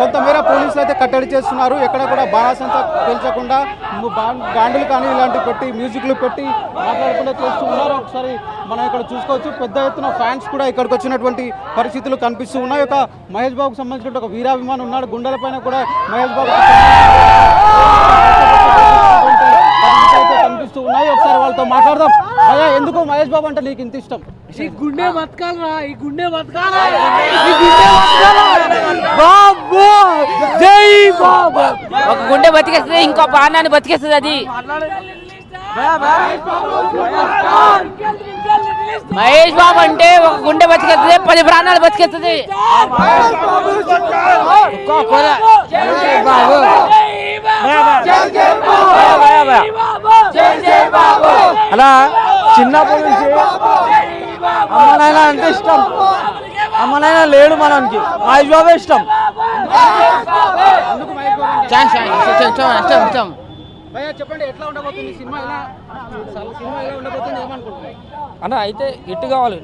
కొంతమేర పోలీసులు అయితే కట్టడి చేస్తున్నారు. ఎక్కడ కూడా బాణాసంచా పెంచకుండా బ్యాండ్లు కానీ ఇలాంటివి పెట్టి మ్యూజిక్లు పెట్టి మాట్లాడకుండా చేస్తూ ఉన్నారు. ఒకసారి మనం ఇక్కడ చూసుకోవచ్చు, పెద్ద ఎత్తున ఫ్యాన్స్ కూడా ఇక్కడికి వచ్చినటువంటి పరిస్థితులు కనిపిస్తూ ఉన్నాయి. ఒక మహేష్ బాబుకు సంబంధించిన ఒక వీరాభిమాని ఉన్నాడు, గుండెల పైన కూడా మహేష్ బాబు కనిపిస్తూ ఉన్నాయి. ఒకసారి వాళ్ళతో మాట్లాడదాం. అయ్యా, ఎందుకు మహేష్ బాబు అంటే నీకు ఇంత ఇష్టం? ఈ గుండె బతకాలరా, ఈ గుండె బతకాల, జై బాబా. ఒక గుండె బతికేస్తుంది, ఇంకో ప్రాణాన్ని బతికేస్తుంది. అది మహేష్ బాబు అంటే ఒక గుండె బతికేస్తుంది, 10 ప్రాణాలు బతికేస్తుంది. అలా చిన్నప్పటి నుంచి అమ్మనైనా అంటే ఇష్టం. అమ్మనైనా లేడు మనకి, మహేష్ బాబే ఇష్టం. చెప్పండి, ఎట్లా ఉండబోతుంది సినిమా? ఎలా ఉండబోతుంది, ఏమనుకుంటున్నారు అన్న? అయితే ఇట్టు కావాలి.